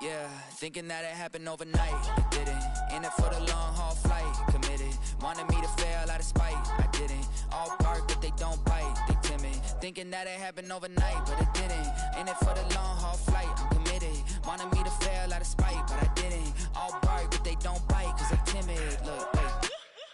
Yeah, thinking that it happened overnight. It didn't. In it for the long haul flight. Committed. Wanted me to fail out of spite. I didn't. All bark, but they don't bite. They timid. Thinking that it happened overnight, but it didn't. In it for the long haul flight. I'm committed. Wanted me to fail out of spite, but I didn't. All bark, but they don't bite, cause they timid. Look, wait.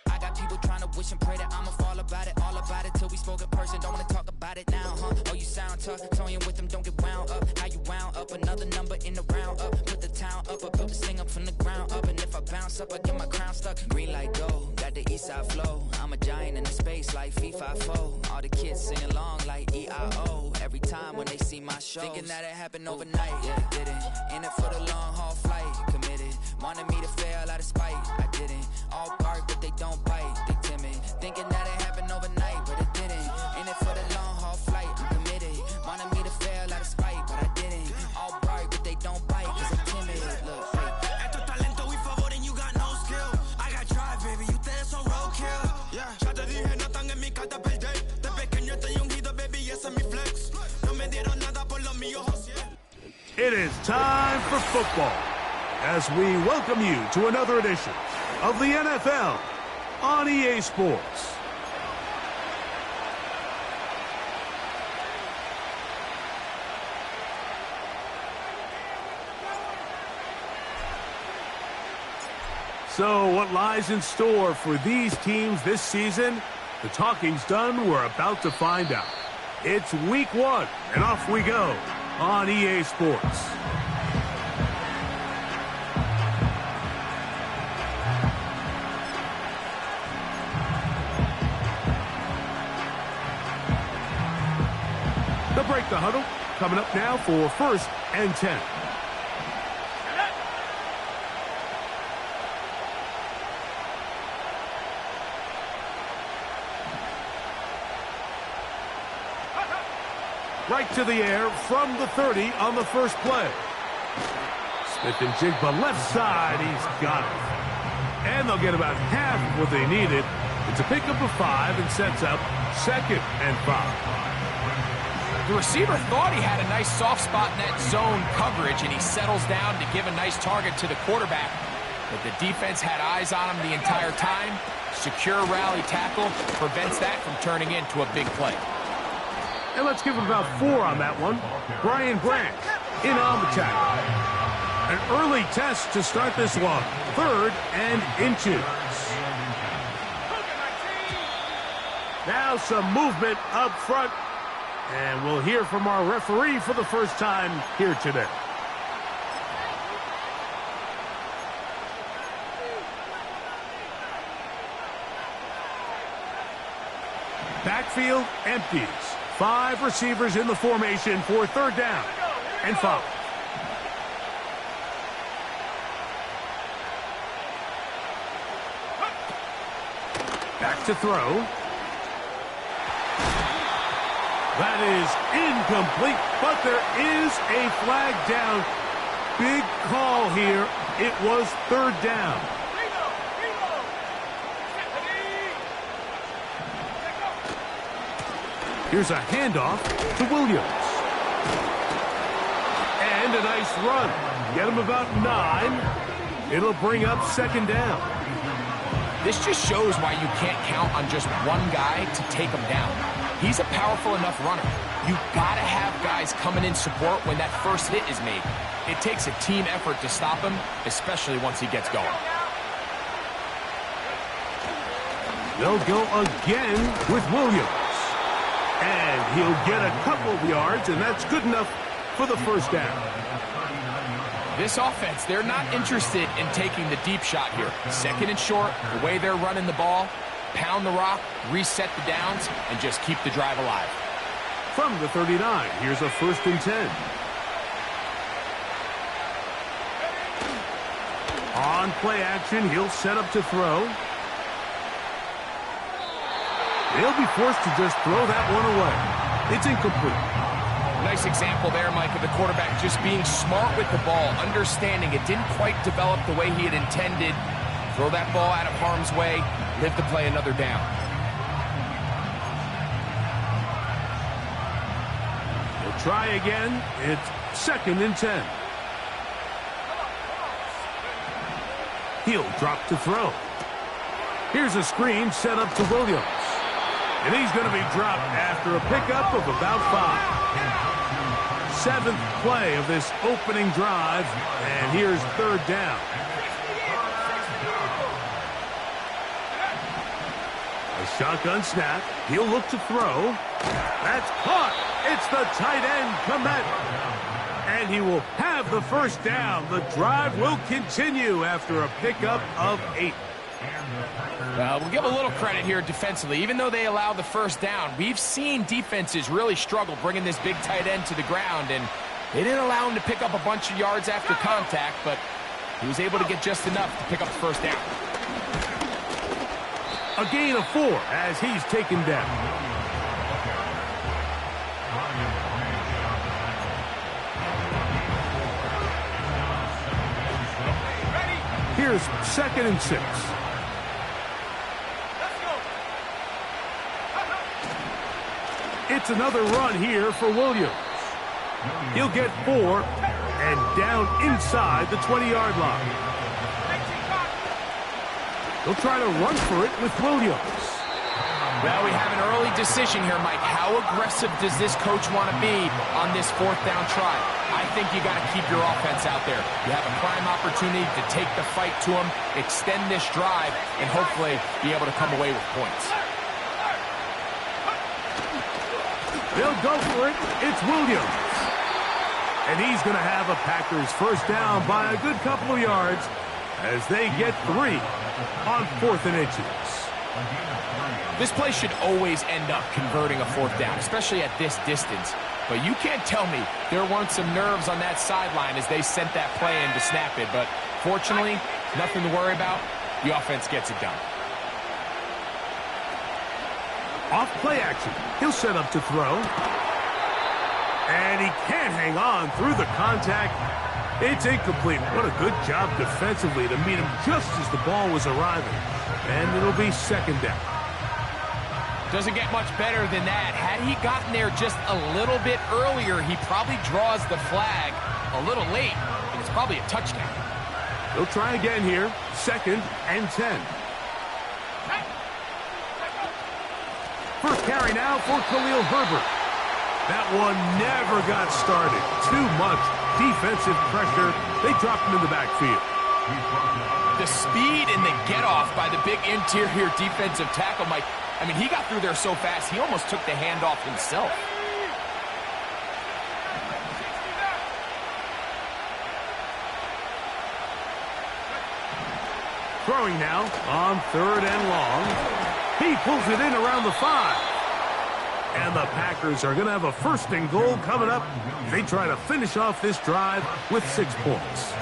I got people trying to wish and pray that I'ma fall about it. All about it till we spoke in person. Don't wanna talk about it now, huh? Oh, you sound tough. Toying with them, don't get wound up. How you wound up? Another number in the round up. Put the town up. I built this thing up from the ground up. And if I bounce up, I get my crown stuck. Green light go, got the east side flow. I'm a giant in the space like FIFA4. All the kids sing along like EIO. Every time when they see my show. Thinking that it happened overnight. Yeah, didn't. In it for the long haul flight. Committed. Wanted me to fail out of spite. I didn't. All bark, but they don't bite. They timid. Thinking that it happened overnight, but it didn't. In it for the long haul flight. I'm committed. Wanted me to fail out of spite, but I didn't. All bark, but they don't bite, cause they timid. Look, Esto es talento y favor and you got no skill. I got drive, baby, you ustedes son roadkill. Yeah, ya te dije, no están en mi carta perder. De pequeño estoy ungido, baby, ese es mi flex. No me dieron nada por lo mío, José. It is time for football as we welcome you to another edition of the NFL on EA Sports. So what lies in store for these teams this season? The talking's done. We're about to find out. It's week 1, and off we go on EA Sports. They'll break the huddle. Coming up now for 1st and 10. Right to the air from the 30 on the first play. Smith and Jigba left side. He's got it. And they'll get about half of what they needed. It's a pickup of 5 and sets up 2nd and 5. The receiver thought he had a nice soft spot in that zone coverage, and he settles down to give a nice target to the quarterback. But the defense had eyes on him the entire time. Secure rally tackle prevents that from turning into a big play. And let's give him about 4 on that one. Brian Branch in on the tackle. An early test to start this one. 3rd and inches. Now some movement up front. And we'll hear from our referee for the first time here today. Backfield empties. 5 receivers in the formation for 3rd down and 5. Back to throw. That is incomplete, but there is a flag down. Big call here. It was 3rd down. Here's a handoff to Williams. And a nice run. Get him about 9. It'll bring up 2nd down. This just shows why you can't count on just one guy to take him down. He's a powerful enough runner. You gotta have guys coming in support when that first hit is made. It takes a team effort to stop him, especially once he gets going. They'll go again with Williams. And he'll get a couple of yards, and that's good enough for the 1st down. This offense, they're not interested in taking the deep shot here. 2nd and short, the way they're running the ball, pound the rock, reset the downs, and just keep the drive alive. From the 39, here's a 1st and 10. On play action, he'll set up to throw. They'll be forced to just throw that one away. It's incomplete. Nice example there, Mike, of the quarterback just being smart with the ball, understanding it didn't quite develop the way he had intended. Throw that ball out of harm's way, live to play another down. They'll try again. It's 2nd and 10. He'll drop to throw. Here's a screen set up to Williams. And he's going to be dropped after a pickup of about 5. 7th play of this opening drive, and here's 3rd down. A shotgun snap. He'll look to throw. That's caught. It's the tight end, Komet. And he will have the first down. The drive will continue after a pickup of 8. We'll give a little credit here defensively. Even though they allow the first down, we've seen defenses really struggle bringing this big tight end to the ground, and they didn't allow him to pick up a bunch of yards after contact, but he was able to get just enough to pick up the first down. A gain of 4 as he's taken down. Here's 2nd and 6. It's another run here for Williams. He'll get 4 and down inside the 20-yard line. He'll try to run for it with Williams. Well, we have an early decision here, Mike. How aggressive does this coach want to be on this 4th down try? I think you got to keep your offense out there. You have a prime opportunity to take the fight to them, extend this drive, and hopefully be able to come away with points. They'll go for it. It's Williams. And he's going to have a Packers first down by a good couple of yards as they get 3 on 4th and inches. This play should always end up converting a 4th down, especially at this distance. But you can't tell me there weren't some nerves on that sideline as they sent that play in to snap it. But fortunately, nothing to worry about. The offense gets it done. Off play action. He'll set up to throw. And he can't hang on through the contact. It's incomplete. What a good job defensively to meet him just as the ball was arriving. And it'll be 2nd down. Doesn't get much better than that. Had he gotten there just a little bit earlier, he probably draws the flag a little late, and it's probably a touchdown. They'll try again here. 2nd and 10. First carry now for Khalil Herbert. That one never got started. Too much defensive pressure. They dropped him in the backfield. The speed and the get-off by the big interior defensive tackle, Mike. I mean, he got through there so fast, he almost took the handoff himself. Throwing now on 3rd and long. He pulls it in around the 5. And the Packers are going to have a 1st and goal coming up. They try to finish off this drive with 6 points.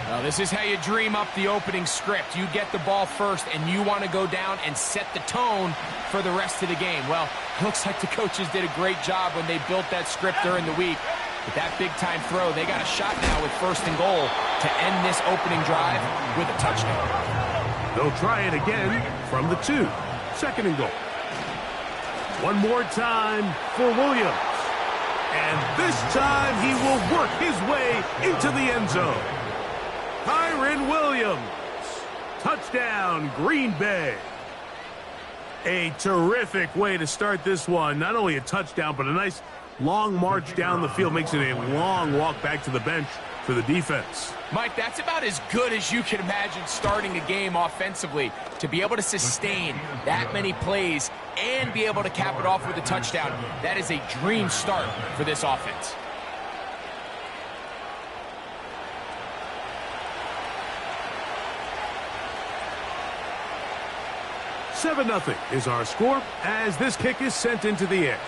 Now, this is how you dream up the opening script. You get the ball first, and you want to go down and set the tone for the rest of the game. Well, looks like the coaches did a great job when they built that script during the week. But that big-time throw, they got a shot now with 1st and goal to end this opening drive with a touchdown. They'll try it again from the 2. 2nd and goal. One more time for Williams. And this time he will work his way into the end zone. Kyren Williams. Touchdown, Green Bay. A terrific way to start this one. Not only a touchdown, but a nice long march down the field. Makes it a long walk back to the bench for the defense. Mike, that's about as good as you can imagine starting a game offensively. To be able to sustain that many plays and be able to cap it off with a touchdown, that is a dream start for this offense. Seven 0 is our score as this kick is sent into the air.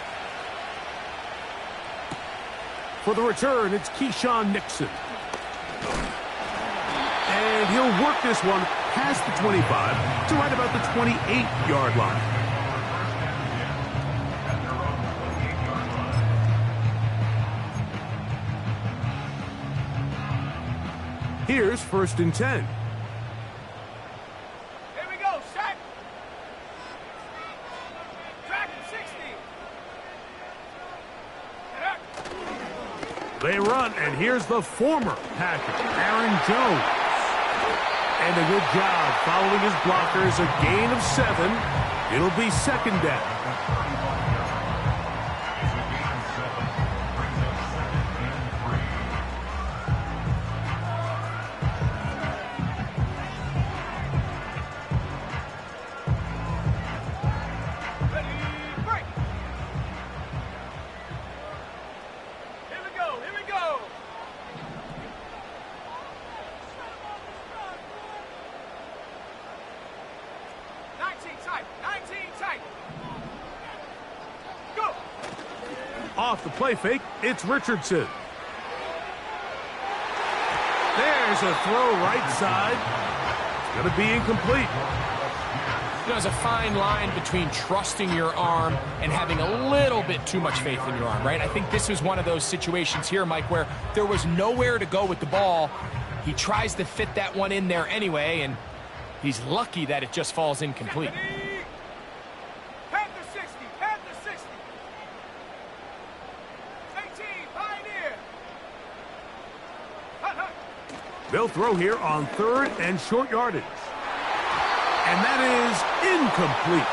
For the return, it's Keyshawn Nixon. And he'll work this one past the 25 to right about the 28-yard line. Here's 1st and 10. Here we go, Shaq. Track 60. They run, and here's the former Packer, Aaron Jones. And a good job following his blockers. A gain of 7. It'll be second down. Off the play fake, it's Richardson. There's a throw right side. It's going to be incomplete. You know, there's a fine line between trusting your arm and having a little bit too much faith in your arm, right? I think this was one of those situations here, Mike, where there was nowhere to go with the ball. He tries to fit that one in there anyway, and he's lucky that it just falls incomplete. They'll throw here on 3rd and short yardage. And that is incomplete.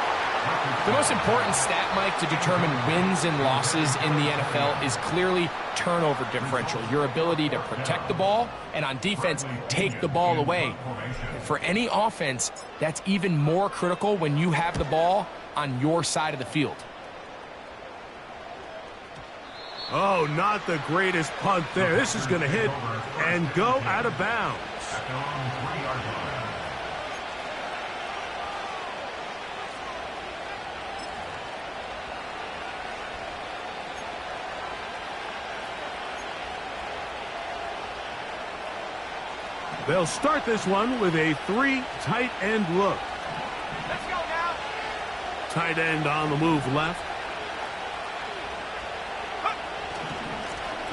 The most important stat, Mike, to determine wins and losses in the NFL is clearly turnover differential, your ability to protect the ball and on defense, take the ball away. For any offense, that's even more critical when you have the ball on your side of the field. Oh, not the greatest punt there. This is going to hit and go out of bounds. They'll start this one with a 3 tight end look. Let's go now. Tight end on the move left.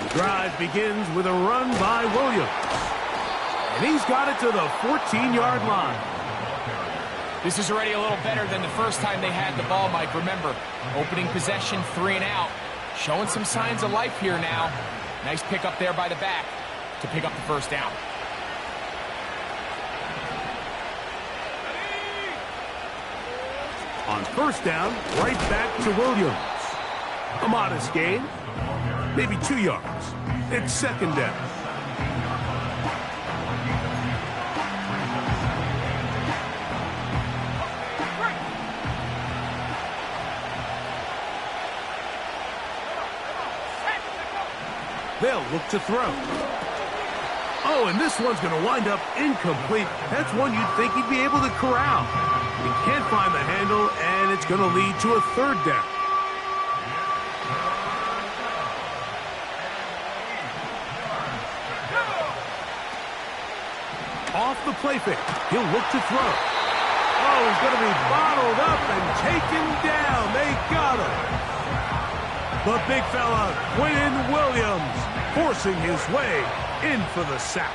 The drive begins with a run by Williams. And he's got it to the 14-yard line. This is already a little better than the first time they had the ball, Mike. Remember, opening possession, 3 and out. Showing some signs of life here now. Nice pick up there by the back to pick up the first down. On first down, right back to Williams. A modest gain, maybe 2 yards. It's second down. They'll look to throw. Oh, and this one's going to wind up incomplete. That's one you'd think he'd be able to corral. He can't find the handle, and it's going to lead to a third down. Off the play fake, he'll look to throw. Oh, he's going to be bottled up and taken down. They got him. The big fella, Quinn Williams, forcing his way in for the sack.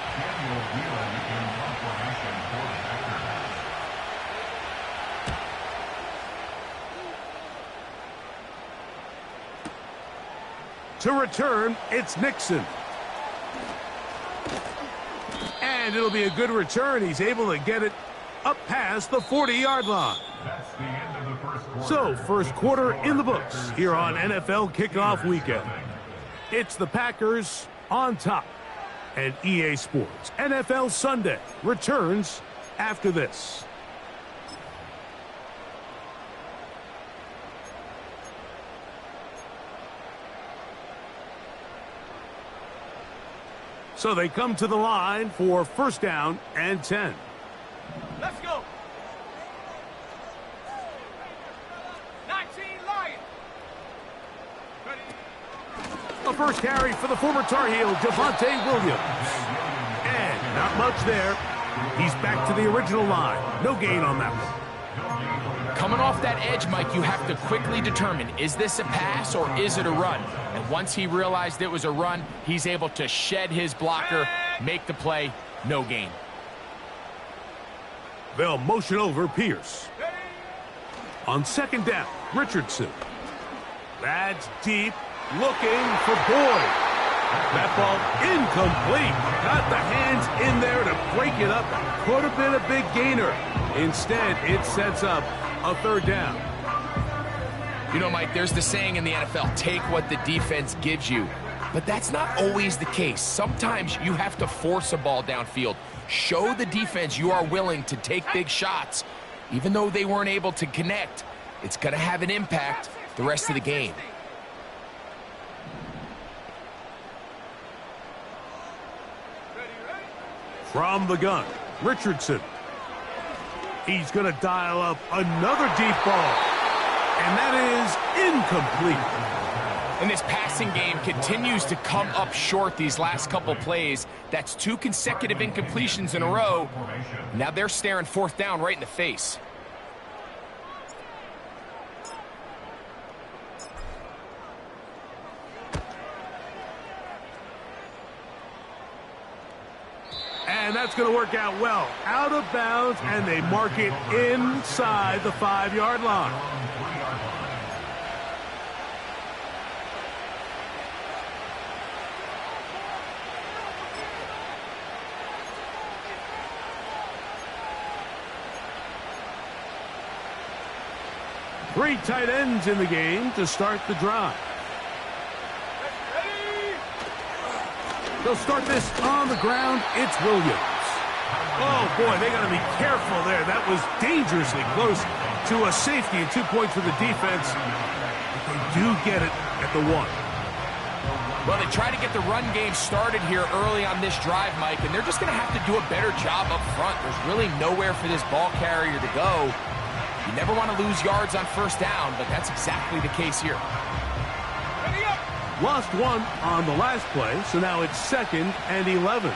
To return, it's Nixon. And it'll be a good return. He's able to get it up past the 40-yard line. That's the end of the first quarter. So, first quarter in the books here on NFL Kickoff Weekend. It's the Packers on top. And EA Sports NFL Sunday returns after this. So they come to the line for first down and 10. Let's go. 19 Lions. A first carry for the former Tar Heel, Javonte Williams. And not much there. He's back to the original line. No gain on that one. Coming off that edge, Mike, you have to quickly determine, is this a pass or is it a run? And once he realized it was a run, he's able to shed his blocker, make the play, no gain. They'll motion over Pierce. On second down, Richardson. That's deep, looking for Boyd. That ball incomplete. Got the hands in there to break it up. Could have been a big gainer. Instead, it sets up a third down. You know, Mike, there's the saying in the NFL, take what the defense gives you. But that's not always the case. Sometimes you have to force a ball downfield. Show the defense you are willing to take big shots. Even though they weren't able to connect, it's going to have an impact the rest of the game. From the gun, Richardson. He's going to dial up another deep ball. And that is incomplete. And this passing game continues to come up short these last couple plays. That's 2 consecutive incompletions in a row. Now they're staring fourth down right in the face. And that's going to work out well. Out of bounds, and they mark it inside the 5-yard line. Three tight ends in the game to start the drive. They'll start this on the ground. It's Williams. Oh, boy, they got to be careful there. That was dangerously close to a safety and 2 points for the defense. But they do get it at the 1. Well, they try to get the run game started here early on this drive, Mike, and they're just going to have to do a better job up front. There's really nowhere for this ball carrier to go. You never want to lose yards on first down, but that's exactly the case here. Lost 1 on the last play, so now it's 2nd and 11.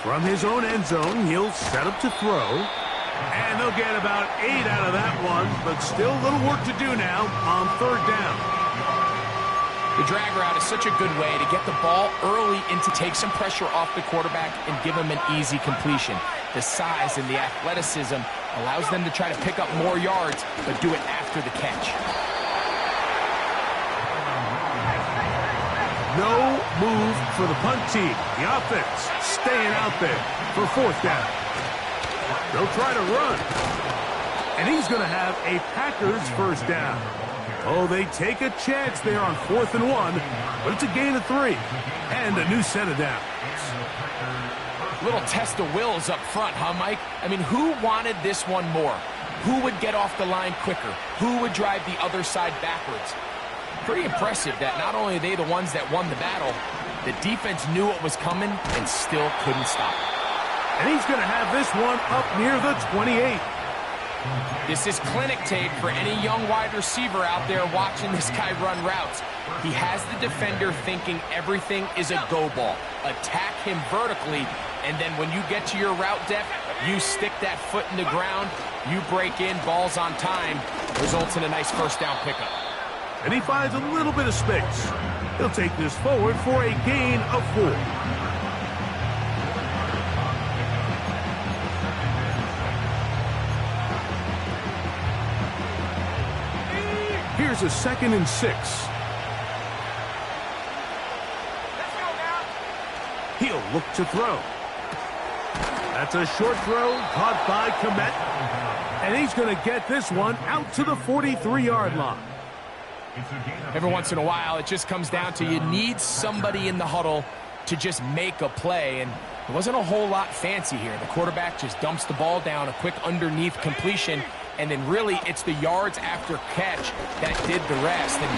From his own end zone, he'll set up to throw. And they'll get about 8 out of that one, but still a little work to do now on third down. The drag route is such a good way to get the ball early and to take some pressure off the quarterback and give him an easy completion. The size and the athleticism allows them to try to pick up more yards, but do it after the catch. No move for the punt team. The offense staying out there for fourth down. They'll try to run. And he's going to have a Packers first down. Oh, they take a chance there on 4th and 1, but it's a gain of 3 and a new set of downs. Little test of wills up front, huh, Mike? I mean, who wanted this one more? Who would get off the line quicker? Who would drive the other side backwards? Pretty impressive that not only are they the ones that won the battle, the defense knew what was coming and still couldn't stop it. And he's going to have this one up near the 28. This is clinic tape for any young wide receiver out there watching this guy run routes. He has the defender thinking everything is a go ball. Attack him vertically, and then when you get to your route depth, you stick that foot in the ground, you break in, balls on time, results in a nice first down pickup. And he finds a little bit of space. He'll take this forward for a gain of 4. Here's a 2nd and 6. He'll look to throw. That's a short throw caught by Komet. And he's going to get this one out to the 43-yard line. Every once in a while, it just comes down to you need somebody in the huddle to just make a play. And there wasn't a whole lot fancy here. The quarterback just dumps the ball down, a quick underneath completion. And then really it's the yards after catch that did the rest. And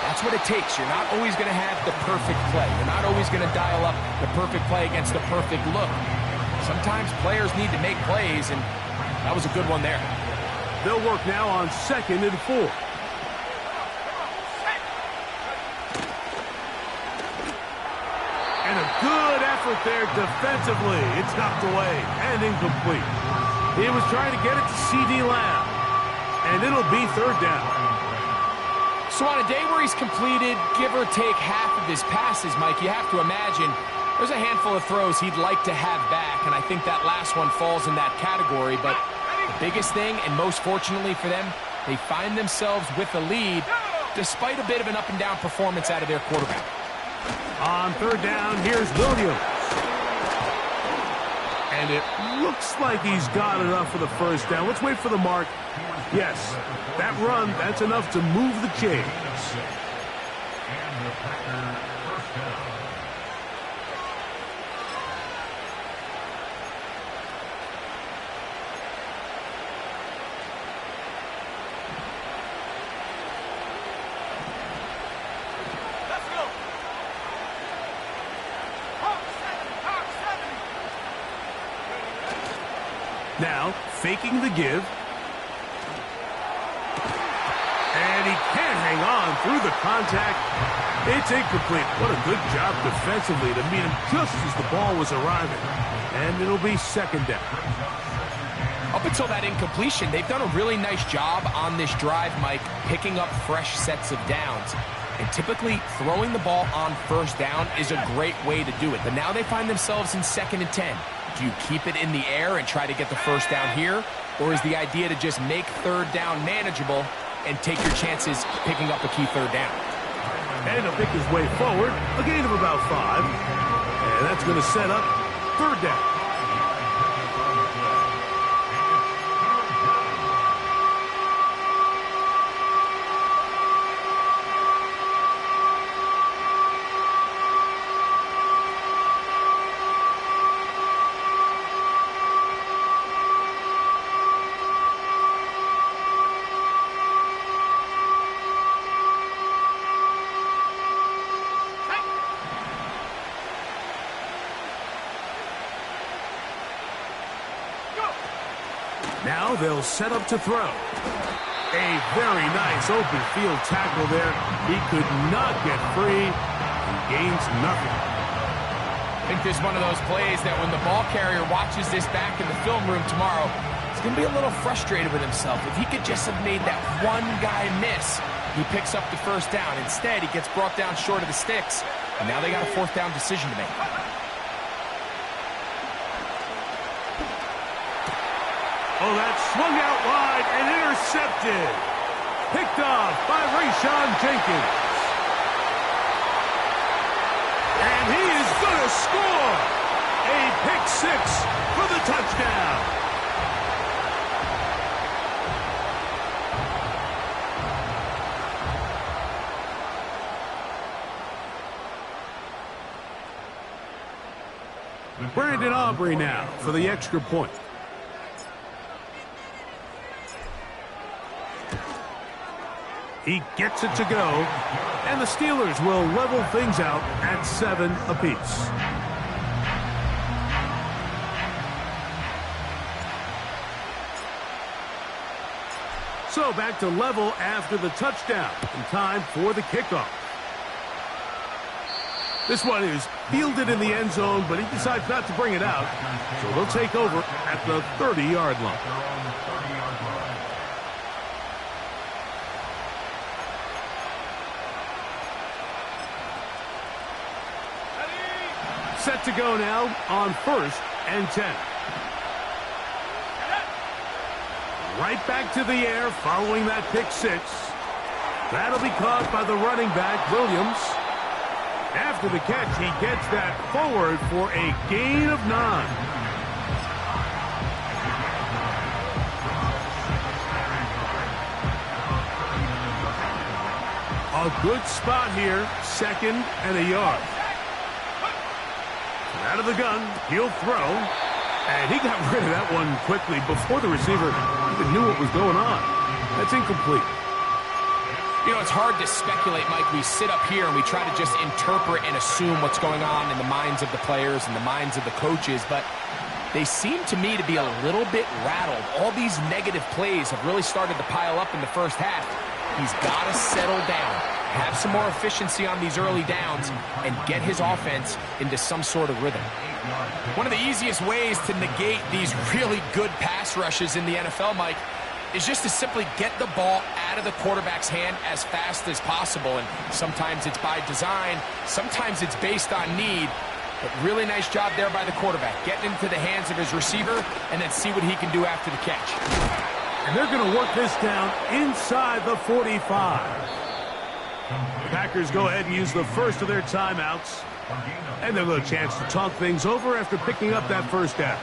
that's what it takes. You're not always going to have the perfect play. You're not always going to dial up the perfect play against the perfect look. Sometimes players need to make plays, and that was a good one there. They'll work now on 2nd and 4. And a good effort there defensively. It's knocked away and incomplete. He was trying to get it to C.D. Lamb, and it'll be third down. So on a day where he's completed, give or take half of his passes, Mike, you have to imagine there's a handful of throws he'd like to have back, and I think that last one falls in that category. But The biggest thing, and most fortunately for them, they find themselves with the lead despite a bit of an up-and-down performance out of their quarterback. On third down, here's Williams. And it looks like he's got enough for the first down. Let's wait for the mark. Yes, that run, that's enough to move the chains. And the Packer first down. Now, faking the give. And he can't hang on through the contact. It's incomplete. What a good job defensively to meet him just as the ball was arriving. And it'll be second down. Up until that incompletion, they've done a really nice job on this drive, Mike, picking up fresh sets of downs. And typically, throwing the ball on first down is a great way to do it. But now they find themselves in 2nd and 10. Do you keep it in the air and try to get the first down here? Or is the idea to just make third down manageable and take your chances picking up a key third down? And he'll pick his way forward, a gain of about 5. And that's going to set up third down. Now they'll set up to throw. A very nice open field tackle there. He could not get free. He gains nothing. I think there's one of those plays that when the ball carrier watches this back in the film room tomorrow, he's going to be a little frustrated with himself. If he could just have made that one guy miss, he picks up the first down. Instead, he gets brought down short of the sticks, and now they got a 4th down decision to make. Oh, that swung out wide and intercepted. Picked off by Rayshon Jenkins. And he is going to score. A pick 6 for the touchdown. Brandon Aubrey now for the extra point. He gets it to go, and the Steelers will level things out at 7 apiece. So back to level after the touchdown, and time for the kickoff. This one is fielded in the end zone, but he decides not to bring it out, so they'll take over at the 30-yard line. Set to go now on 1st and 10. Right back to the air following that pick 6. That'll be caught by the running back, Williams. After the catch, he gets that forward for a gain of 9. A good spot here, 2nd and a yard. Out of the gun, he'll throw, and he got rid of that one quickly before the receiver even knew what was going on. That's incomplete. You know, it's hard to speculate, Mike. We sit up here and we try to just interpret and assume what's going on in the minds of the players and the minds of the coaches, but they seem to me to be a little bit rattled. All these negative plays have really started to pile up in the first half. He's got to settle down, have some more efficiency on these early downs, and get his offense into some sort of rhythm. One of the easiest ways to negate these really good pass rushes in the NFL, Mike, is just to simply get the ball out of the quarterback's hand as fast as possible. And sometimes it's by design, sometimes it's based on need. But really nice job there by the quarterback, getting into the hands of his receiver and then see what he can do after the catch. And they're going to work this down inside the 45. The Packers go ahead and use the first of their timeouts. And they'll get a chance to talk things over after picking up that first down.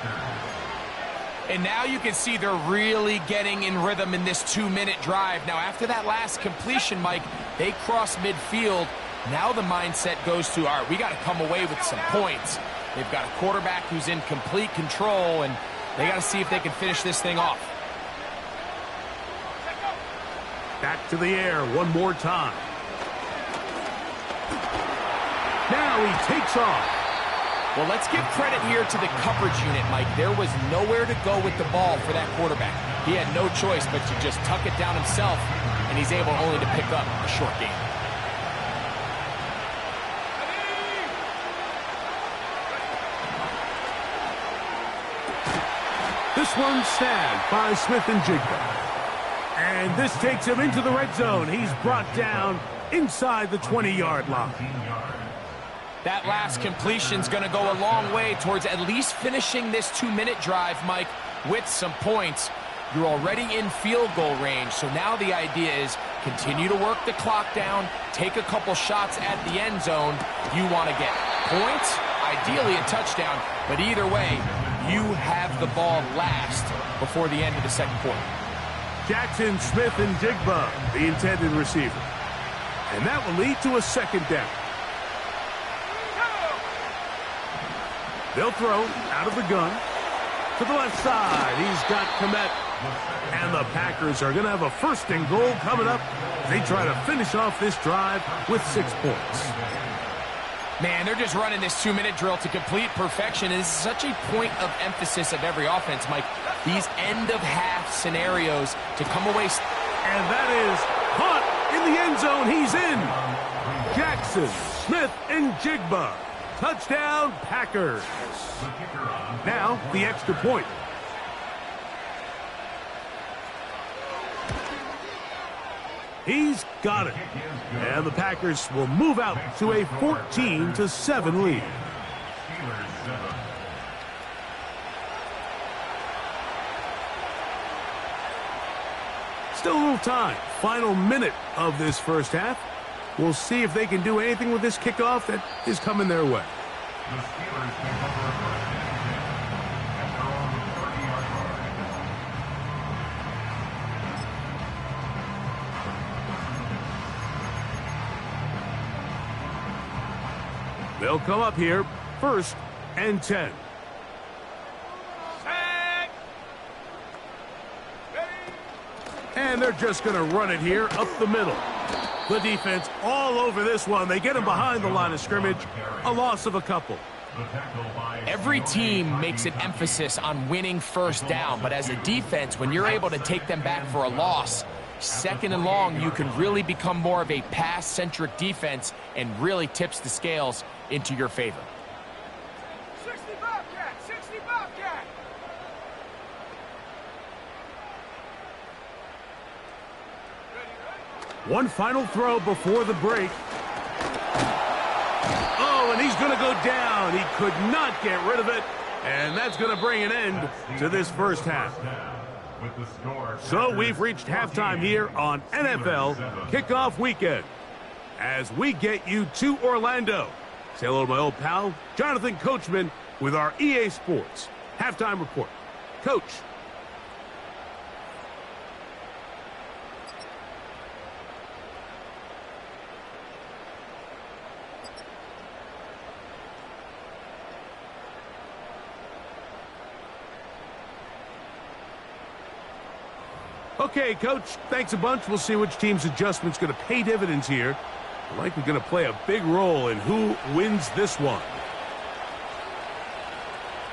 And now you can see they're really getting in rhythm in this 2-minute drive. Now, after that last completion, Mike, they cross midfield. Now the mindset goes to, all right, we got to come away with some points. They've got a quarterback who's in complete control, and they got to see if they can finish this thing off. Back to the air one more time. Now he takes off. Well, let's give credit here to the coverage unit, Mike. There was nowhere to go with the ball for that quarterback. He had no choice but to just tuck it down himself, and he's able only to pick up a short gain. This one's snagged by Smith and Jigba. And this takes him into the red zone. He's brought down inside the 20-yard line. That last completion's going to go a long way towards at least finishing this 2-minute drive, Mike, with some points. You're already in field goal range, so now the idea is continue to work the clock down, take a couple shots at the end zone. You want to get points, ideally a touchdown, but either way, you have the ball last before the end of the second quarter. Jackson, Smith, and Jigba, the intended receiver. And that will lead to a second down. They'll throw out of the gun to the left side. He's got Komet. And the Packers are going to have a first and goal coming up. They try to finish off this drive with 6 points. Man, they're just running this 2-minute drill to complete perfection. It's such a point of emphasis of every offense, Mike. These end-of-half scenarios to come away. And that is caught in the end zone. He's in. Jackson, Smith, and Jigba. Touchdown, Packers. Now, the extra point. He's got it. And the Packers will move out to a 14-7 lead. Still a little time. Final minute of this first half. We'll see if they can do anything with this kickoff that is coming their way. They'll come up here, 1st and 10. And they're just going to run it here up the middle. The defense all over this one. They get him behind the line of scrimmage. A loss of a couple. Every team makes an emphasis on winning first down, but as a defense, when you're able to take them back for a loss, 2nd and long, you can really become more of a pass-centric defense and really tips the scales into your favor. 60 Bobcat! 60 Bobcat! One final throw before the break. Oh, and he's going to go down. He could not get rid of it. And that's going to bring an end to this first half. So we've reached halftime here on NFL Kickoff Weekend. As we get you to Orlando. Say hello to my old pal, Jonathan Coachman, with our EA Sports Halftime Report. Coach. Okay, Coach, thanks a bunch. We'll see which team's adjustment's going to pay dividends here. Likely going to play a big role in who wins this one.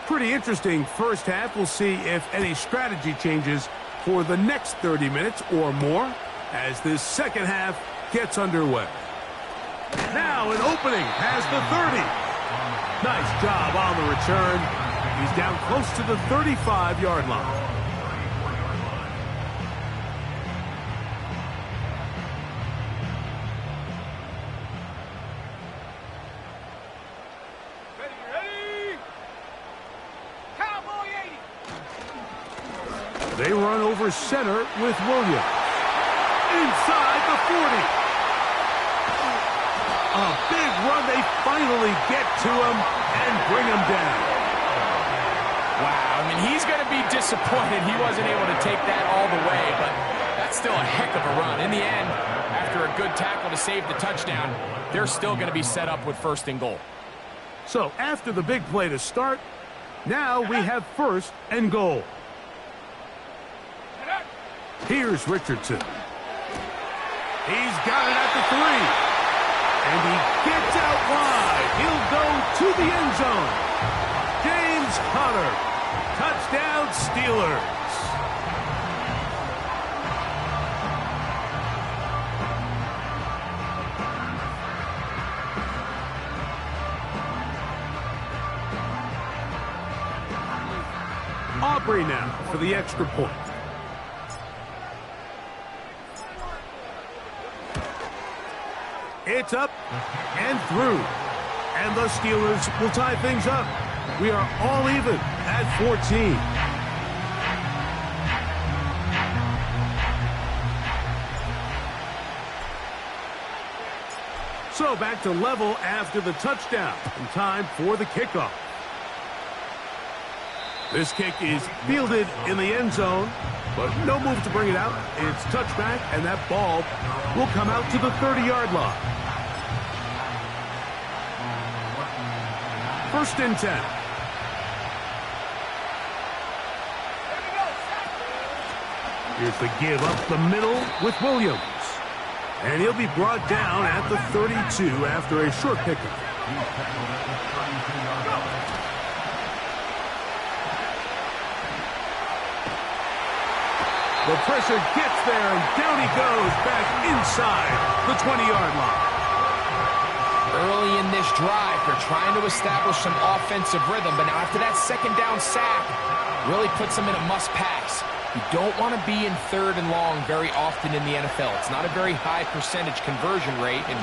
Pretty interesting first half. We'll see if any strategy changes for the next 30 minutes or more as this second half gets underway. Now an opening past the 30. Nice job on the return. He's down close to the 35-yard line. They run over center with Williams. Inside the 40. A big run. They finally get to him and bring him down. Wow, I mean, he's going to be disappointed he wasn't able to take that all the way, but that's still a heck of a run. In the end, after a good tackle to save the touchdown, they're still going to be set up with 1st and goal. So after the big play to start, now we have 1st and goal. Here's Richardson. He's got it at the 3. And he gets out wide. He'll go to the end zone. James Conner. Touchdown, Steelers. Aubrey now for the extra point. It's up and through. And the Steelers will tie things up. We are all even at 14. So back to level after the touchdown. And time for the kickoff. This kick is fielded in the end zone, but no move to bring it out. It's touchback, and that ball will come out to the 30-yard line. 1st and 10. Here's the give up the middle with Williams. And he'll be brought down at the 32 after a short pickup. The pressure gets there, and down he goes back inside the 20-yard line. Early in this drive, they're trying to establish some offensive rhythm, but now after that 2nd down sack, really puts them in a must-pass. You don't want to be in 3rd and long very often in the NFL. It's not a very high percentage conversion rate, and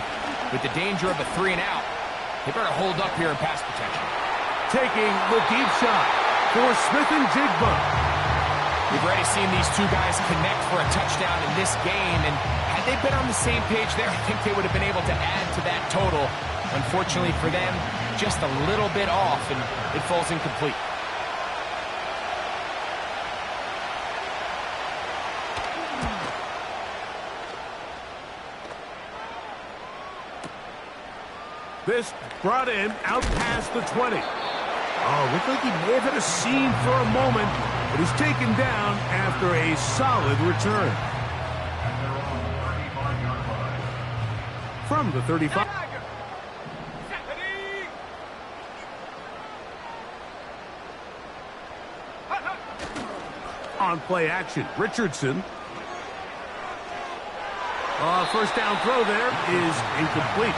with the danger of a 3-and-out, they better hold up here in pass protection. Taking the deep shot for Smith and Jigba. We've already seen these two guys connect for a touchdown in this game, and had they been on the same page there, I think they would have been able to add to that total. Unfortunately for them, just a little bit off, and it falls incomplete. This brought in out past the 20. Oh, looked like he may have had a seam for a moment, but he's taken down after a solid return. From the 35. On play action, Richardson. 1st down throw there is incomplete.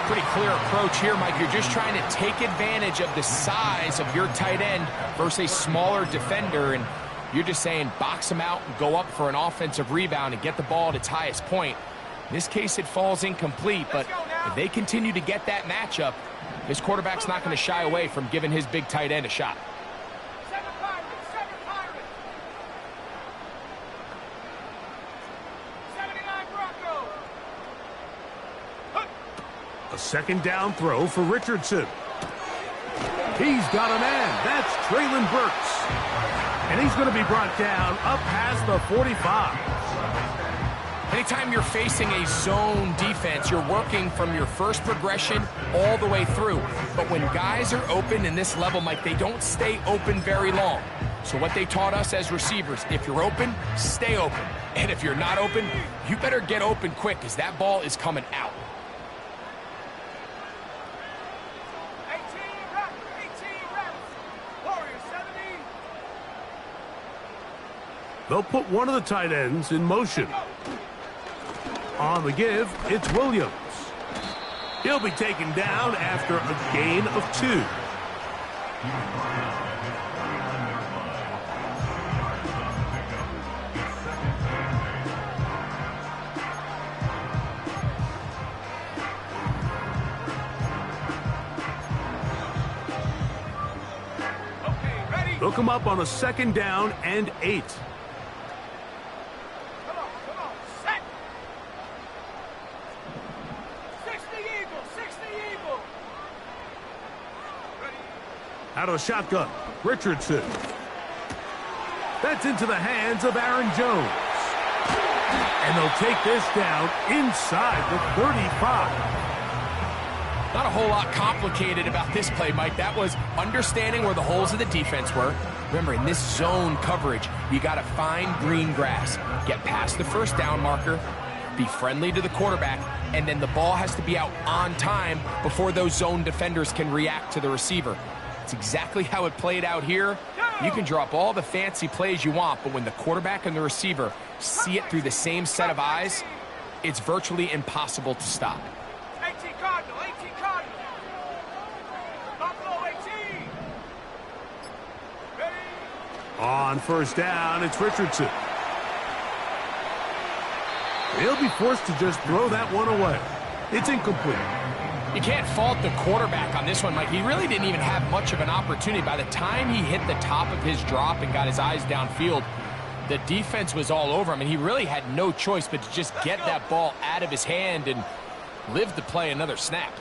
Pretty clear approach here, Mike. You're just trying to take advantage of the size of your tight end versus a smaller defender, and you're just saying box him out and go up for an offensive rebound and get the ball at its highest point. In this case, it falls incomplete, but if they continue to get that matchup, his quarterback's not going to shy away from giving his big tight end a shot. A 2nd down throw for Richardson. He's got a man. That's Traylon Burks. And he's going to be brought down up past the 45. Anytime you're facing a zone defense, you're working from your first progression all the way through. But when guys are open in this level, Mike, they don't stay open very long. So what they taught us as receivers, if you're open, stay open. And if you're not open, you better get open quick because that ball is coming out. They'll put one of the tight ends in motion. On the give, it's Williams. He'll be taken down after a gain of 2. Okay, ready? They'll come up on a 2nd down and 8. Come on, set. 60 Eagle, 60 Eagle. Out of the shotgun, Richardson. That's into the hands of Aaron Jones. And they'll take this down inside the 35. Not a whole lot complicated about this play, Mike. That was understanding where the holes of the defense were. Remember, in this zone coverage, you got to find green grass, get past the 1st down marker, be friendly to the quarterback, and then the ball has to be out on time before those zone defenders can react to the receiver. It's exactly how it played out here. You can draw up all the fancy plays you want, but when the quarterback and the receiver see it through the same set of eyes, it's virtually impossible to stop. 18 Cardinal, 18 Cardinal. Buffalo 18. Ready? On 1st down, it's Richardson. He'll be forced to just throw that one away. It's incomplete. You can't fault the quarterback on this one, Mike. He really didn't even have much of an opportunity. By the time he hit the top of his drop and got his eyes downfield, the defense was all over him, and he really had no choice but to just get that ball out of his hand and live to play another snap.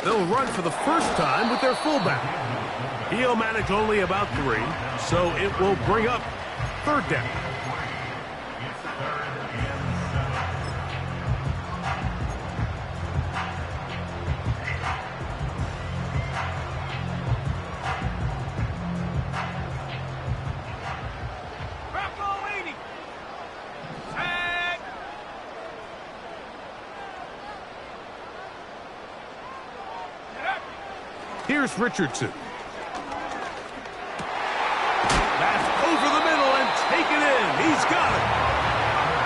They'll run for the 1st time with their fullback. He'll manage only about 3, so it will bring up 3rd down. Here's Richardson. That's over the middle and taken in. He's got it.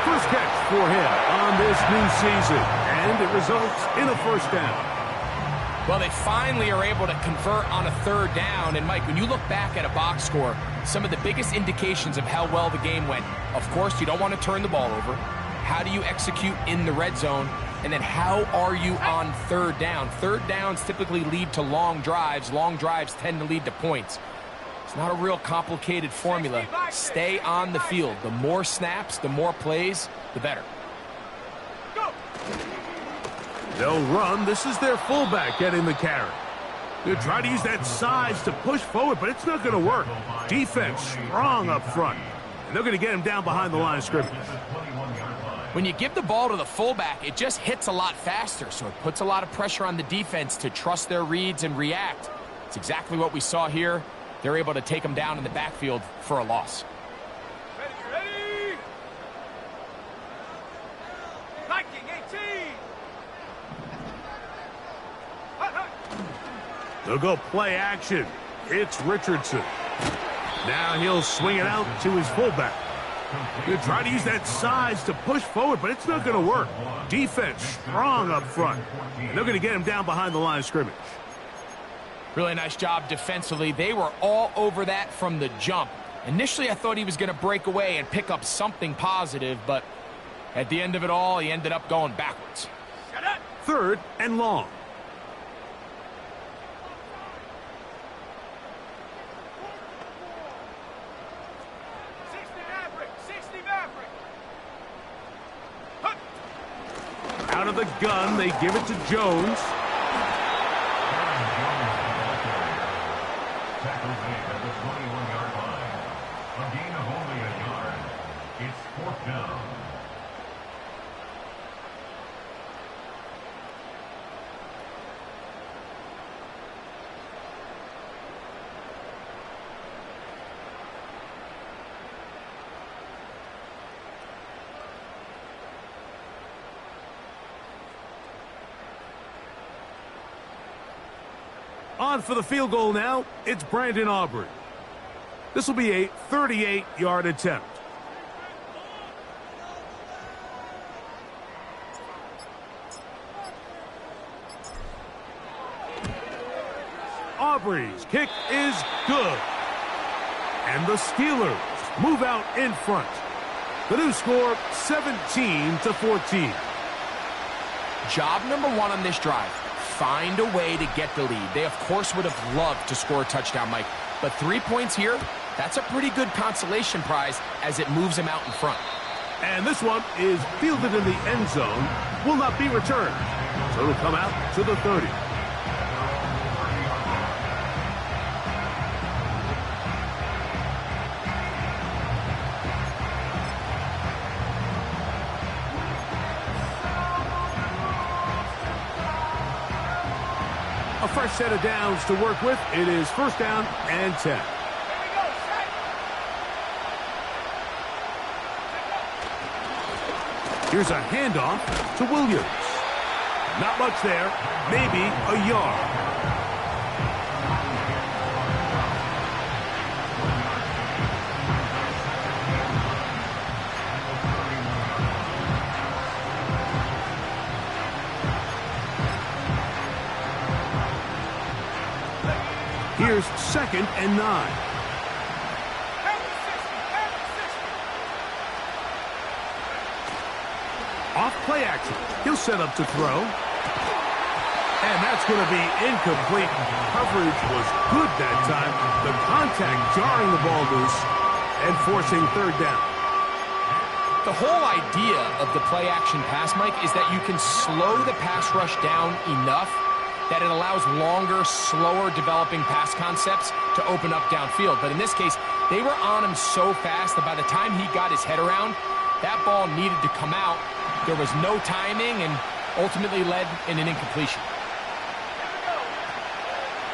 First catch for him on this new season, and it results in a 1st down. Well, they finally are able to convert on a 3rd down. And, Mike, when you look back at a box score, some of the biggest indications of how well the game went, of course, you don't want to turn the ball over. How do you execute in the red zone? And then how are you on 3rd down? 3rd downs typically lead to long drives. Long drives tend to lead to points. It's not a real complicated formula. Stay on the field. The more snaps, the more plays, the better. They'll run. This is their fullback getting the carry. They'll try to use that size to push forward, but it's not going to work. Defense strong up front. And they're going to get him down behind the line of scrimmage. When you give the ball to the fullback, it just hits a lot faster, so it puts a lot of pressure on the defense to trust their reads and react. It's exactly what we saw here. They're able to take him down in the backfield for a loss. Ready? Viking 18. They'll go play action. It's Richardson. Now he'll swing it out to his fullback. They'll try to use that size to push forward, but it's not going to work. Defense strong up front. They're going to get him down behind the line of scrimmage. Really nice job defensively. They were all over that from the jump. Initially, I thought he was going to break away and pick up something positive, but at the end of it all, he ended up going backwards. 3rd and long. Out of the gun, they give it to Jones. Tackles in at the 21-yard line. A gain of only a yard. It's 4th down. On for the field goal now, it's Brandon Aubrey. This will be a 38-yard attempt. Aubrey's kick is good. And the Steelers move out in front. The new score, 17-14. Job number 1 on this drive. find a way to get the lead. They, of course, would have loved to score a touchdown, Mike. But 3 points here, that's a pretty good consolation prize as it moves them out in front. And this one is fielded in the end zone, will not be returned. So it'll come out to the 30. A fresh set of downs to work with. It is first down and 10. Here's a handoff to Williams. Not much there, maybe a yard. Here's second and 9. Off play action. He'll set up to throw. And that's going to be incomplete. Coverage was good that time. The contact jarring the ball loose and forcing third down. The whole idea of the play action pass, Mike, is that you can slow the pass rush down enough that it allows longer, slower developing pass concepts to open up downfield. But in this case, they were on him so fast that by the time he got his head around, that ball needed to come out. There was no timing and ultimately led in an incompletion.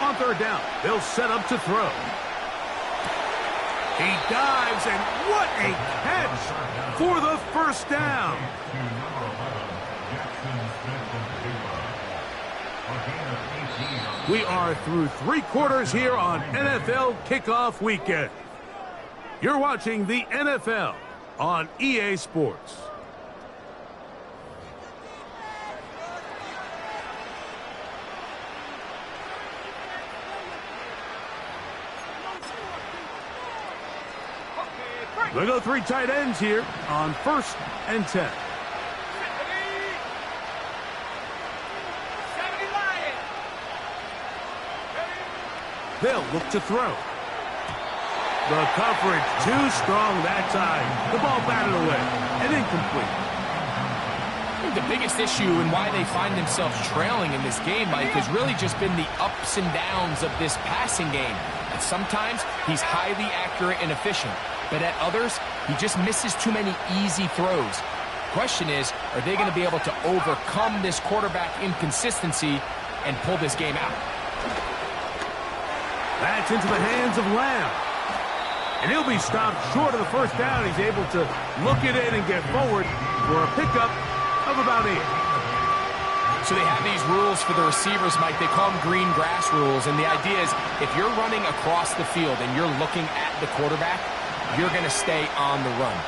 On third down, they'll set up to throw. He dives, and what a catch for the first down. We are through 3 quarters here on NFL Kickoff Weekend. You're watching the NFL on EA Sports. They go 3 tight ends here on first and 10. They'll look to throw. The coverage too strong that time. The ball batted away and incomplete. I think the biggest issue and why they find themselves trailing in this game, Mike, has really just been the ups and downs of this passing game. And sometimes he's highly accurate and efficient, but at others, he just misses too many easy throws. Question is, are they going to be able to overcome this quarterback inconsistency and pull this game out? That's into the hands of Lamb. And he'll be stopped short of the first down. He's able to look it in and get forward for a pickup of about 8. So they have these rules for the receivers, Mike. They call them green grass rules. And the idea is if you're running across the field and you're looking at the quarterback, you're going to stay on the run.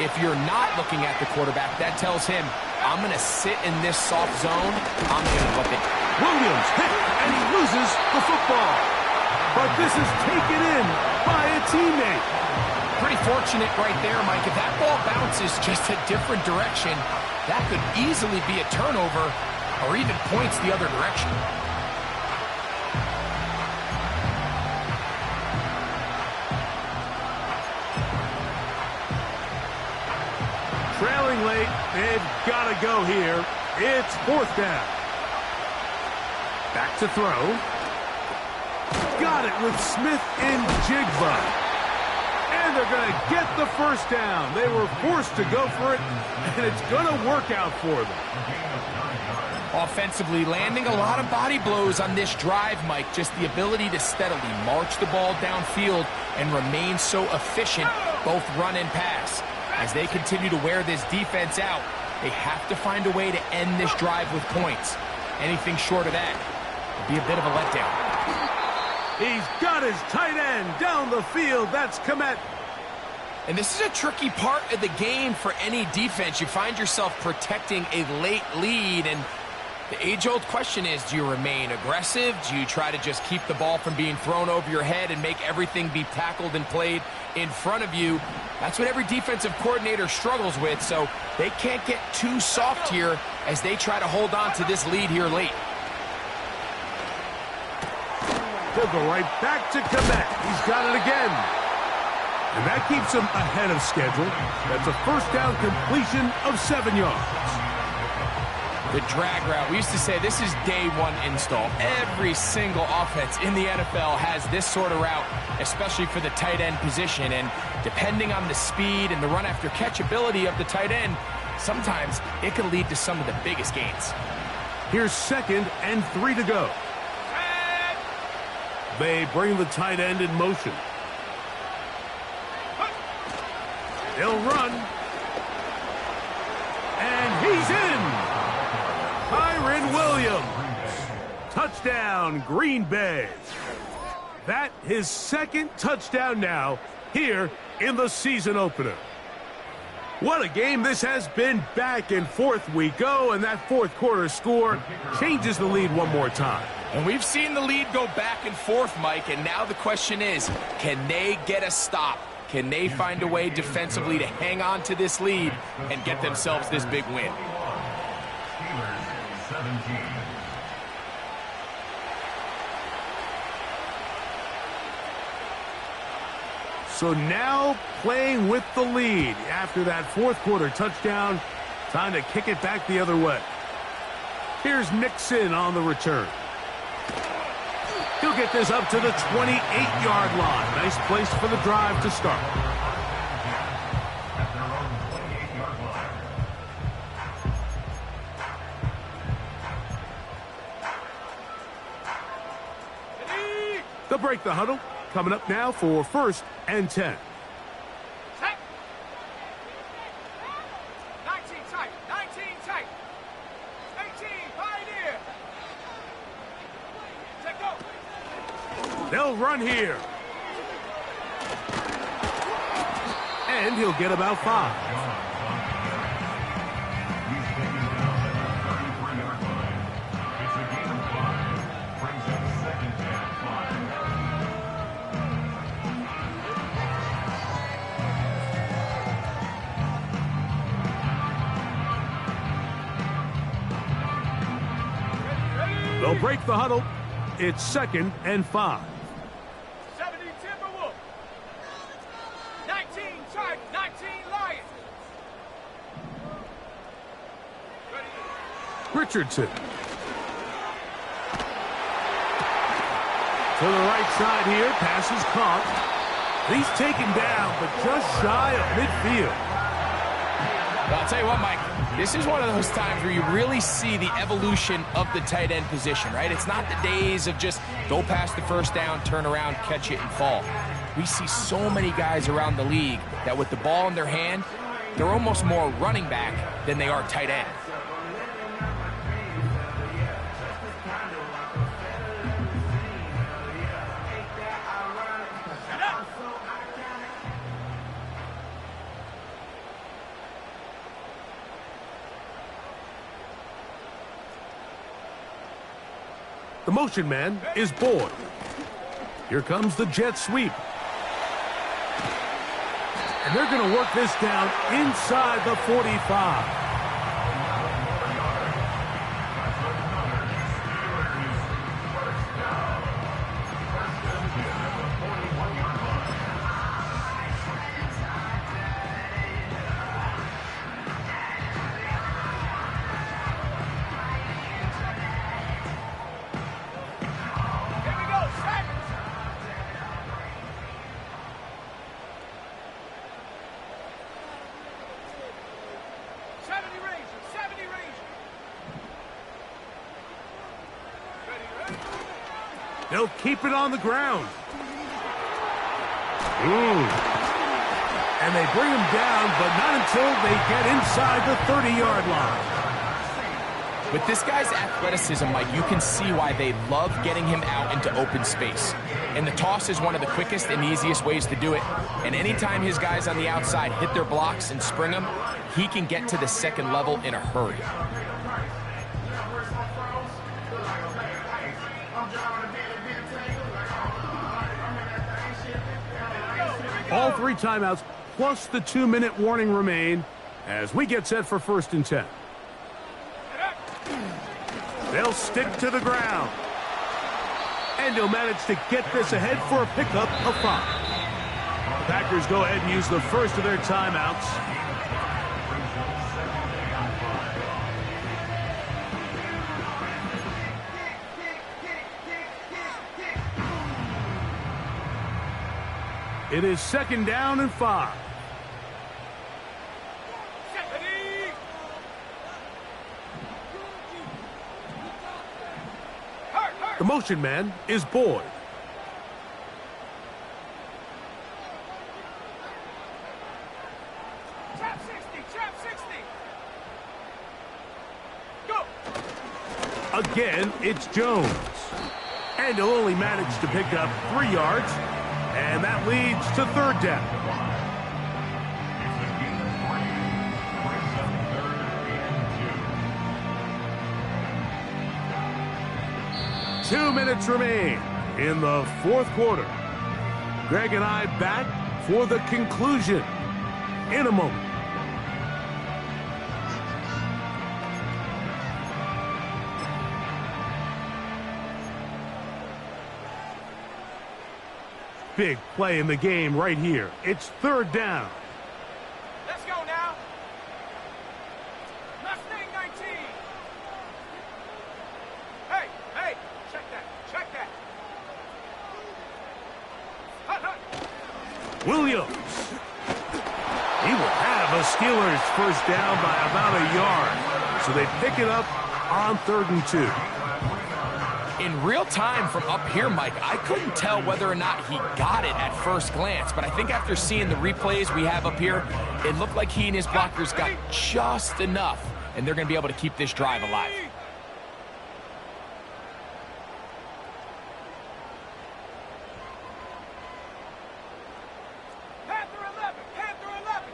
If you're not looking at the quarterback, that tells him, I'm going to sit in this soft zone. I'm going to whip it. Williams hit, and he loses the football. But this is taken in by a teammate. Pretty fortunate right there, Mike. If that ball bounces just a different direction, that could easily be a turnover or even points the other direction. Trailing late, they've got to go here. It's fourth down. Back to throw. Got it with Smith and Jigba. And they're going to get the first down. They were forced to go for it, and it's going to work out for them. Offensively, landing a lot of body blows on this drive, Mike. Just the ability to steadily march the ball downfield and remain so efficient, both run and pass. As they continue to wear this defense out, they have to find a way to end this drive with points. Anything short of that would be a bit of a letdown. He's got his tight end down the field. That's Kmet. And this is a tricky part of the game for any defense. You find yourself protecting a late lead, and the age-old question is, do you remain aggressive? Do you try to just keep the ball from being thrown over your head and make everything be tackled and played in front of you? That's what every defensive coordinator struggles with, so they can't get too soft here as they try to hold on to this lead here late. He'll go right back to Komet. He's got it again. And that keeps him ahead of schedule. That's a first down completion of 7 yards. The drag route, we used to say this is day one install. Every single offense in the NFL has this sort of route, especially for the tight end position. And depending on the speed and the run after catch ability of the tight end, sometimes it can lead to some of the biggest gains. Here's 2nd and 3 to go. They bring the tight end in motion. They'll run. And he's in. Kyren Williams. Touchdown, Green Bay. That his 2nd touchdown now here in the season opener. What a game this has been. Back and forth we go, and that 4th quarter score changes the lead one more time. And we've seen the lead go back and forth, Mike, and now the question is, can they get a stop? Can they find a way defensively to hang on to this lead and get themselves this big win? Steelers 17. So now playing with the lead after that 4th quarter touchdown. Time to kick it back the other way. Here's Nixon on the return. He'll get this up to the 28-yard line. Nice place for the drive to start. At their own 28-yard line. They'll break the huddle. Coming up now for 1st and 10. 19 tight, 19 tight. 18, pioneer. Take go. They'll run here. And he'll get about 5. He's taken down at the 33-yard line. It's a gain of 5. Brings up 2nd and 5. They'll break the huddle. It's 2nd and 5. 70 Timberwolf. 19 tight, 19 Lions. Richardson. To the right side here. Pass is caught. He's taken down, but just shy of midfield. Well, I'll tell you what, Mike. This is one of those times where you really see the evolution of the tight end position, right? It's not the days of just go past the first down, turn around, catch it, and fall. We see so many guys around the league that with the ball in their hand, they're almost more running back than they are tight end. The motion man is Boyd. Here comes the jet sweep. And they're going to work this down inside the 45. They'll keep it on the ground. And they bring him down, but not until they get inside the 30-yard line. With this guy's athleticism, Mike, you can see why they love getting him out into open space. And the toss is one of the quickest and easiest ways to do it. And anytime his guys on the outside hit their blocks and spring them, he can get to the second level in a hurry. All 3 timeouts plus the 2-minute warning remain as we get set for 1st and 10. They'll stick to the ground. And he'll manage to get this ahead for a pickup of 5. The Packers go ahead and use the first of their timeouts. It is 2nd down and 5. The motion man is Boyd. Trap 60. Go. Again, it's Jones. And he'll only manage to pick up 3 yards. And that leads to 3rd down. It's 2 minutes remain in the 4th quarter. Greg and I back for the conclusion in a moment. Big play in the game right here. It's 3rd down. Let's go now. Mustang 19. Hey, check that. Hut. Williams. He will have a Steelers first down by about a yard. So they pick it up on 3rd and 2. In real time from up here, Mike, I couldn't tell whether or not he got it at first glance, but I think after seeing the replays we have up here, it looked like he and his blockers got just enough, and they're going to be able to keep this drive alive. Panther 11.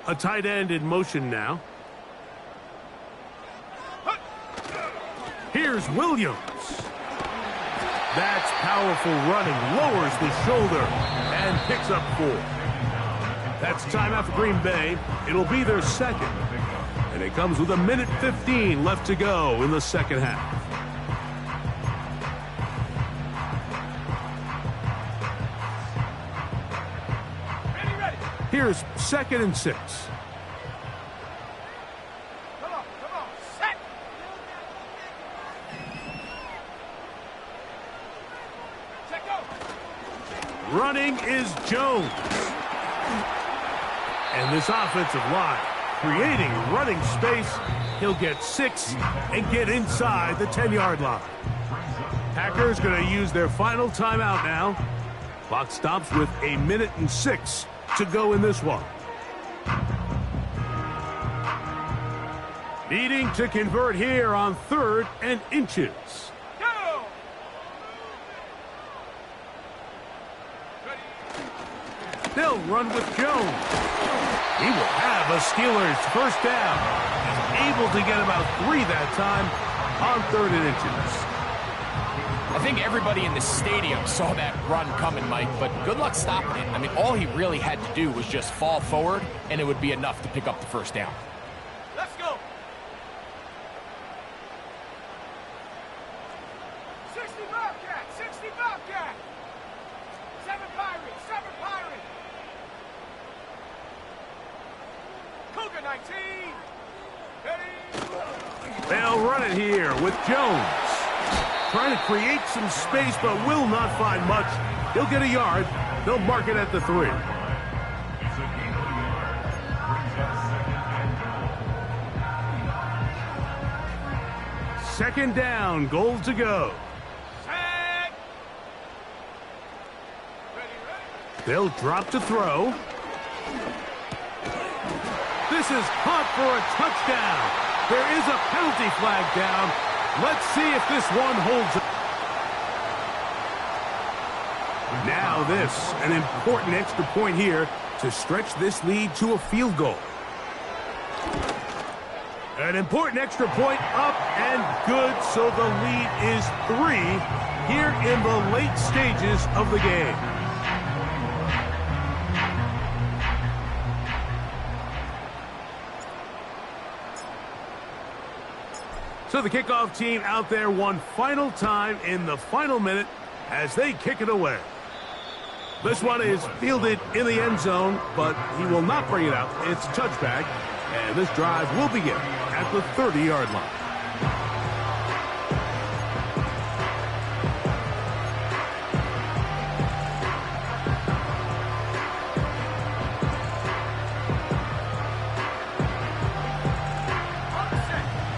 A tight end in motion now. Here's Williams. That's powerful running. Lowers the shoulder and picks up 4. That's timeout for Green Bay. It'll be their 2nd. And it comes with 1:15 left to go in the 2nd half. Ready. Here's 2nd and 6. Come on. Set. Check go. Running is Jones. And this offensive line creating running space. He'll get 6 and get inside the 10-yard line. Packers going to use their final timeout now. Clock stops with 1:06 to go in this one. Needing to convert here on 3rd and inches. Go. They'll run with Jones. He will have a Steelers first down. He's able to get about 3 that time on 3rd and inches. I think everybody in the stadium saw that run coming, Mike, but good luck stopping it. I mean, all he really had to do was just fall forward, and it would be enough to pick up the first down. Let's go. 60 Bobcat, 60 Bobcat. 7 Pirates, 7 Pirates. Cougar 19. Ready. They'll run it here with Jones. Trying to create some space, but will not find much. He'll get a yard. They'll mark it at the 3. Second down, goal to go. Set. They'll drop to throw. This is caught for a touchdown. There is a penalty flag down. Let's see if this one holds up. Now this, an important extra point here to stretch this lead to a field goal. An important extra point up and good, so the lead is 3 here in the late stages of the game. So the kickoff team out there one final time in the final minute as they kick it away. This one is fielded in the end zone, but he will not bring it out. It's a touchback, and this drive will begin at the 30-yard line.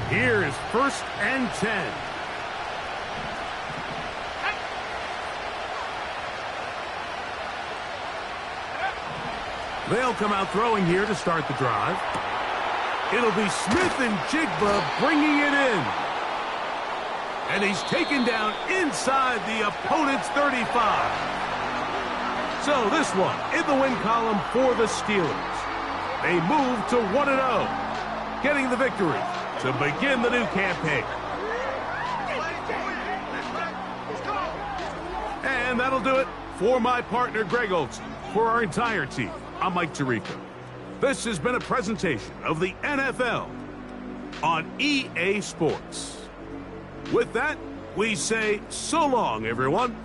Here is 1st and 10. They'll come out throwing here to start the drive. It'll be Smith and Jigba bringing it in. And he's taken down inside the opponent's 35. So this one in the win column for the Steelers. They move to 1-0, getting the victory to begin the new campaign. And that'll do it for my partner, Greg Olson. For our entire team, I'm Mike Tirico. This has been a presentation of the NFL on EA Sports. With that, we say so long, everyone.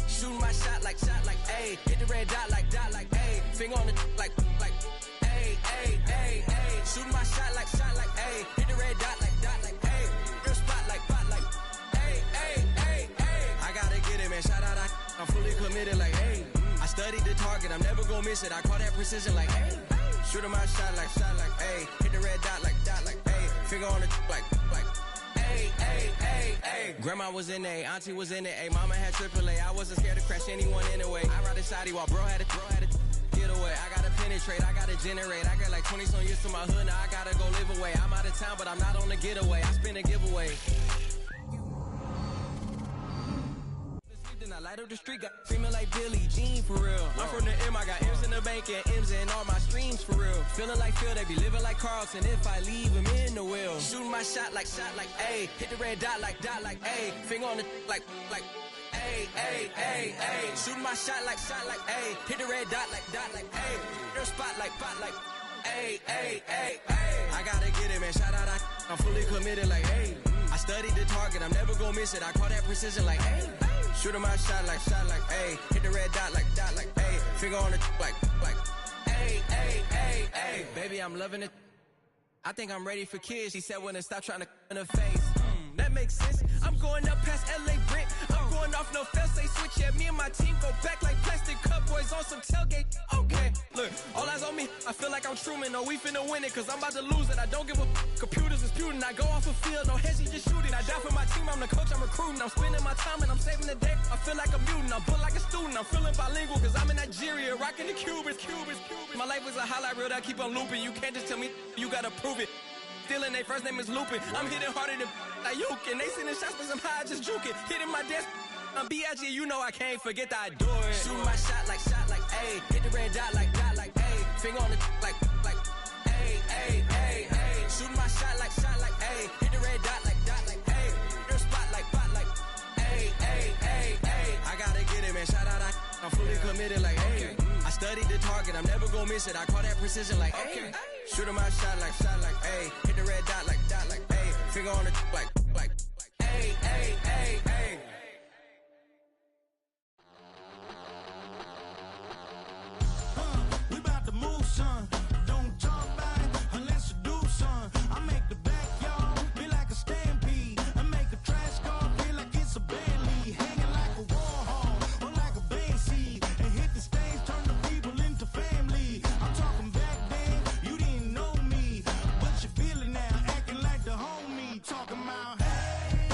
Shooting my shot like, ayy. Hit the red dot like, ayy. Finger on the like, ayy, ayy, ayy, ayy. Shooting my shot like, ayy. Hit the red dot like, ayy. Real spot like, ayy, ayy, ayy, ayy. I gotta get it, man. Shout out, I'm fully committed like, ayy. I studied the target, I'm never gonna miss it. I call that precision like, ayy. Shooting my shot like, ayy. Hit the red dot like, ayy. Finger on the like, ayy, ayy, ayy, ayy. Grandma was in A, auntie was in it, ayy. Mama had AAA, I wasn't scared to crash anyone anyway. I ride the side while bro had to get away. I gotta penetrate, I gotta generate. I got like 20-some years to my hood, now I gotta go live away. I'm out of town, but I'm not on the getaway. I spin a giveaway. I light up the street, got screaming like Billie Jean for real. I'm from the M, I got M's in the bank and M's in all my streams for real. Feeling like Phil, they be living like Carlton if I leave him in the wheel. Shooting my shot like, ayy. Hit the red dot like, ayy. Finger on the like, ayy, ayy, ayy, ayy. Shooting my shot like, ayy. Hit the red dot like, ayy. Real spot like, ayy, ayy, ayy, ayy. I gotta get it, man. Shout out, I'm fully committed like, ayy. I studied the target, I'm never gonna miss it. I call that precision like, ayy. Shooting my shot like, ayy. Hit the red dot like, ayy. Finger on the like, ayy, ayy, ayy, ayy. Baby, I'm loving it. I think I'm ready for kids. She said when to stop trying to in her face. That makes sense. I'm going up past LA Brent. I'm going off no fail, say switch. Yeah, me and my team go back like plastic cup boys on some tailgate. Okay, look, all eyes on me. I feel like I'm Truman. No, we finna win it, cause I'm about to lose it. I don't give a computers disputing. I go off a field, no heads, just shooting. I die for my team, I'm the coach, I'm recruiting. I'm spending my time and I'm saving the day. I feel like a mutant, I'm built like a student. I'm feeling bilingual, cause I'm in Nigeria, rocking the Cubans. My life is a highlight reel that I keep on looping. You can't just tell me, you gotta prove it. Stealing, their first name is Lupin. I'm hitting harder than like Yukin. They sending shots, but somehow I just juke it. Hitting my desk, I'm B.I.G. You know I can't forget that I do it. Shooting my shot like, ayy. Hit the red dot like, ayy. Finger on the like, ayy, ayy, ayy, ayy. Shooting my shot like, ayy. Hit the red dot like, ayy. Real spot like, ayy, ayy, ayy, ayy. I gotta get it, man. Shout out, I'm fully committed like, ayy. I studied the target, I'm never gonna miss it. I call that precision like, ayy. Shooting my shot like, ayy. Hit the red dot like, ayy. Finger on the like, ayy, ayy, ayy, ayy. We about to move, son. Don't talk about it unless you do, son. I make the backyard feel like a stampede. I make a trash car feel like it's a Bentley. Hanging like a war hall or like a band seed. And hit the stage, turn the people into family. I'm talking back then, you didn't know me, but you feel it now, acting like the homie. Talking about, hey,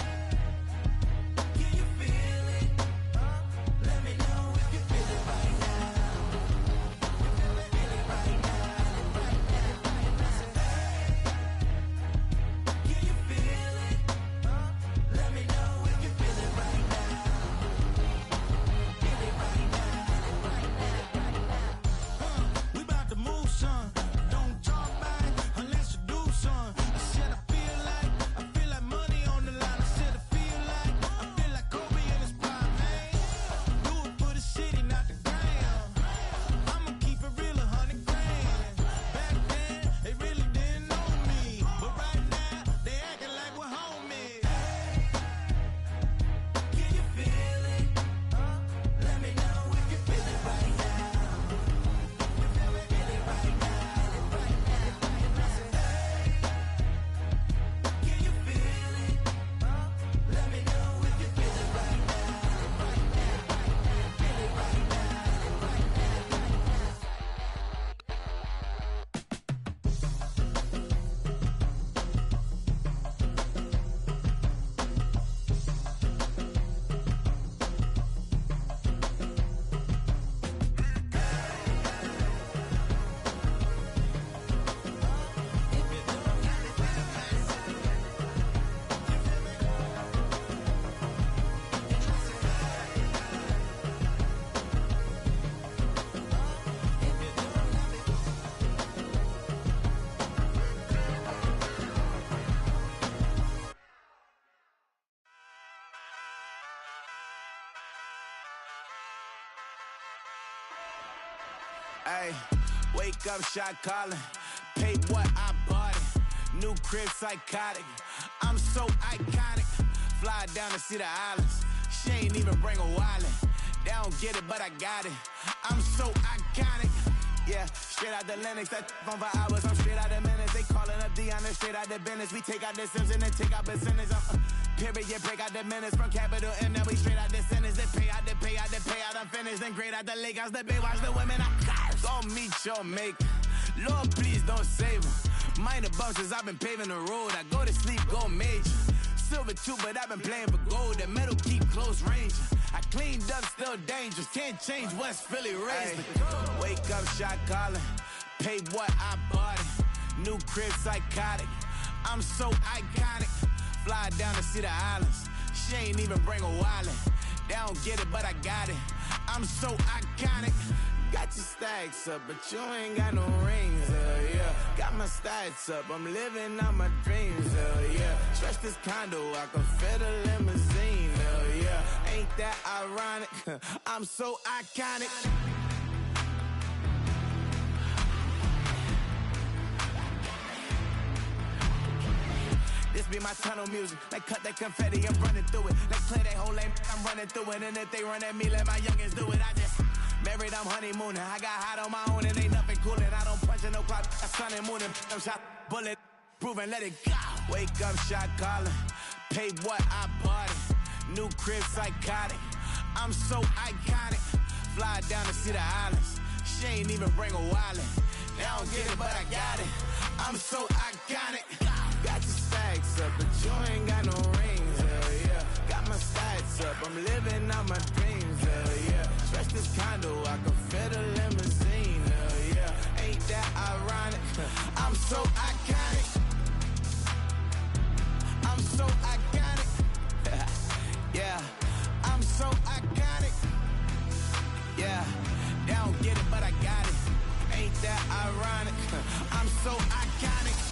Ay, wake up, shot calling. Pay what I bought it. New crib, psychotic. I'm so iconic. Fly down to see the islands. She ain't even bring a wallet. They don't get it, but I got it. I'm so iconic. Yeah, straight out the Lennox, that on for hours, I'm straight out the minutes. They calling up Dion, straight out the business. We take out the Sims and then take out percentage. Period, break out the minutes from capital M, now we straight out the sentence. They pay out, I'm finished. Then great out the lake house, the bay, watch the women, I got it. Go meet your maker. Lord, please don't save them. Minor bumps as I've been paving the road. I go to sleep, go major. Silver too, but I've been playing for gold. The metal keep close range. I cleaned up, still dangerous. Can't change West Philly raised. Wake up, shot calling. Pay what I bought it. New crib, psychotic. I'm so iconic. Fly down to see the islands. She ain't even bring a wallet. They don't get it, but I got it. I'm so iconic. Got your stacks up, but you ain't got no rings, yeah. Got my stats up, I'm living out my dreams, yeah. Stretch this condo, I can fit a limousine, yeah. Ain't that ironic? I'm so iconic. This be my tunnel music. Like cut that confetti, I'm running through it. Like clear that whole lane, I'm running through it. And if they run at me, let my youngins do it. I just married, I'm honeymooning. I got hot on my own and ain't nothing coolin'. I don't punch in no clock, I sun and moonin'. I'm shot, bullet, proven, let it go. Wake up, shot calling. Pay what I bought it. New crib, psychotic. I'm so iconic. Fly down to see the islands. She ain't even bring a wallet. They don't get it, but I got it. I'm so iconic. Got your stacks up, but you ain't got no rings, yeah. Got my stats up, I'm living out my dreams, yeah. Stretch this condo, I can fit a limousine, yeah. Ain't that ironic? I'm so iconic. I'm so iconic. Yeah, I'm so iconic. Yeah, they don't get it, but I got it. Ain't that ironic? I'm so iconic.